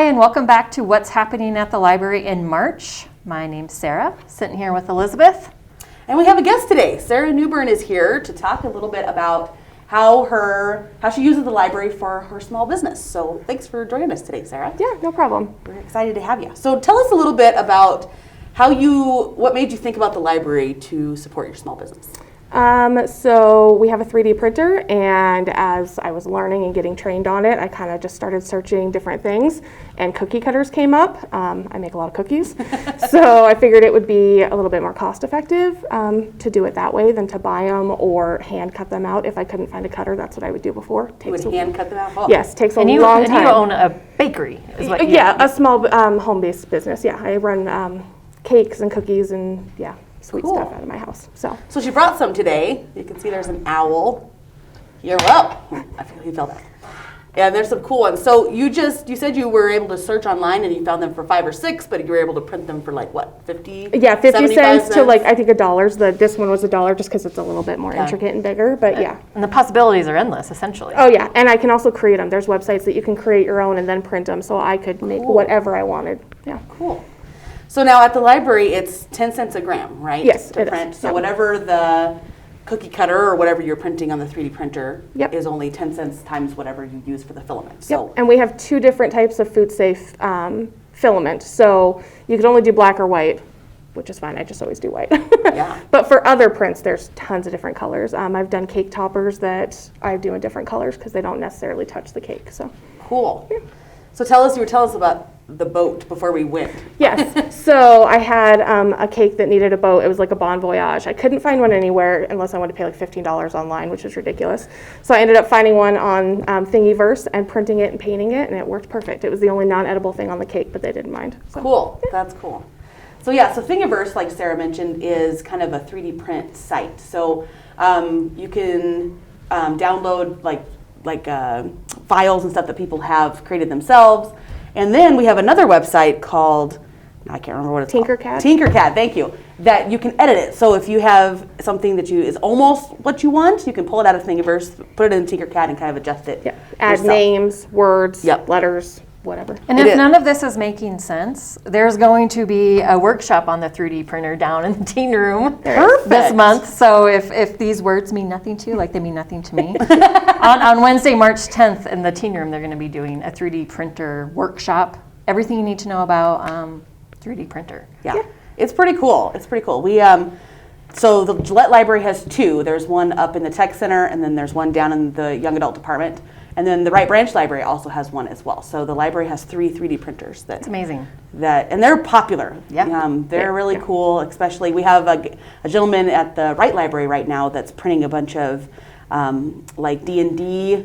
and welcome back to What's Happening at the Library in March. My name's Sarah, sitting here with Elizabeth. And we have a guest today. Sara Newbern is here to talk a little bit about how she uses the library for her small business. So thanks for joining us today, Sara. Yeah, no problem. We're excited to have you. So tell us a little bit about what made you think about the library to support your small business? So we have a 3D printer, and as I was learning and getting trained on it, I kind of just started searching different things, and cookie cutters came up. I make a lot of cookies, so I figured it would be a little bit more cost effective to do it that way than to buy them or hand cut them out. If I couldn't find a cutter, that's what I would do before. You would hand cut them out? Oh. Yes, takes a long time. And you own a bakery, is what you Yeah, a small home-based business. Yeah, I run cakes and cookies and sweet stuff out of my house. So she brought some today. You can see there's an owl. You're up. I feel you felt that. Yeah, there's some cool ones. So you said you were able to search online and you found them for $5 or $6, but you were able to print them for like what, 50? Yeah, 50 cents to like I think $1. This one was $1 just because it's a little bit more intricate and bigger. But yeah. And the possibilities are endless, essentially. Oh yeah, and I can also create them. There's websites that you can create your own and then print them, so I could make whatever I wanted. Yeah. Cool. So now at the library, it's 10 cents a gram, right? Yes, to print. So whatever the cookie cutter or whatever you're printing on the 3D printer is only 10 cents times whatever you use for the filament. So and we have 2 different types of food safe filament. So you can only do black or white, which is fine. I just always do white. Yeah. But for other prints, there's tons of different colors. I've done cake toppers that I do in different colors because they don't necessarily touch the cake. So cool. Yeah. So you were telling us about the boat before we went. Yes. So I had a cake that needed a boat. It was like a Bon Voyage. I couldn't find one anywhere unless I wanted to pay like $15 online, which is ridiculous. So I ended up finding one on Thingiverse and printing it and painting it, and it worked perfect. It was the only non-edible thing on the cake, but they didn't mind. So. Cool. Yeah. That's cool. So so Thingiverse, like Sara mentioned, is kind of a 3D print site. So you can download like files and stuff that people have created themselves. And then we have another website called, I can't remember what it's called. Tinkercad, thank you. That you can edit it. So if you have something that is almost what you want, you can pull it out of Thingiverse, put it in Tinkercad and kind of adjust it. Yeah. Add names, words, letters, whatever. And if none of this is making sense, there's going to be a workshop on the 3D printer down in the teen room this month. So if these words mean nothing to you, like they mean nothing to me, on Wednesday, March 10th in the teen room, they're going to be doing a 3D printer workshop. Everything you need to know about 3D printer. Yeah. It's pretty cool. We so the Gillette Library has 2. There's one up in the Tech Center, and then there's one down in the Young Adult Department. And then the Wright Branch Library also has one as well. So the library has 3 3D printers. That's amazing. And they're popular. Yeah. They're really cool. Especially, we have a gentleman at the Wright Library right now that's printing a bunch of like D&D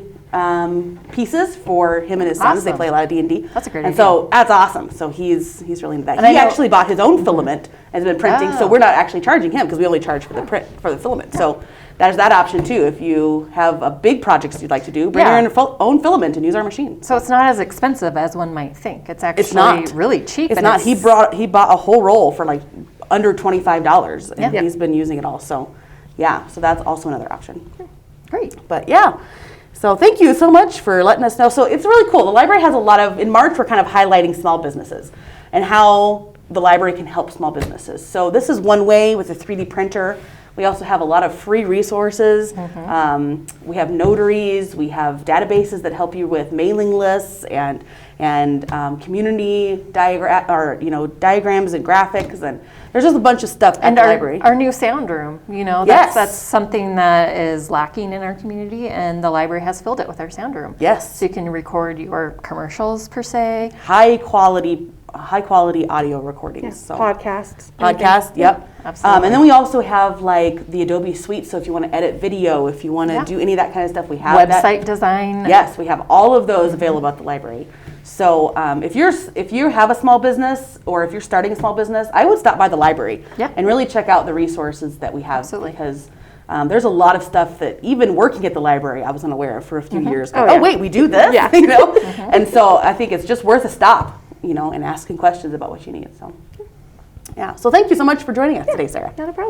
pieces for him and his sons. They play a lot of D&D. That's a great idea. And so that's awesome. So he's really into that. And he actually bought his own filament and has been printing. So we're not actually charging him because we only charge for the print for the filament. So there's that option too. If you have a big project you'd like to do, bring your own filament and use our machine. So it's not as expensive as one might think. It's actually really cheap. It's not. He bought a whole roll for like under $25, and he's been using it all. So so that's also another option. Great. But so thank you so much for letting us know. So it's really cool. The library has in March we're kind of highlighting small businesses and how the library can help small businesses. So this is one way with a 3D printer. We also have a lot of free resources. We have notaries. We have databases that help you with mailing lists and community diagrams and graphics, and there's just a bunch of stuff at the library. Our new sound room, that's something that is lacking in our community, and the library has filled it with our sound room. Yes. So you can record your commercials per se. High quality audio recordings. Yeah. So Podcasts. Yep. Absolutely. And then we also have like the Adobe Suite. So if you want to edit video, if you want to do any of that kind of stuff, we have website design. Yes, we have all of those available at the library. So if you have a small business or if you're starting a small business, I would stop by the library and really check out the resources that we have. Absolutely. Because there's a lot of stuff that even working at the library I was unaware of for a few years. Wait, we do this? Yeah. And so I think it's just worth a stop, and asking questions about what you need. So so thank you so much for joining us today, Sara. Not a problem.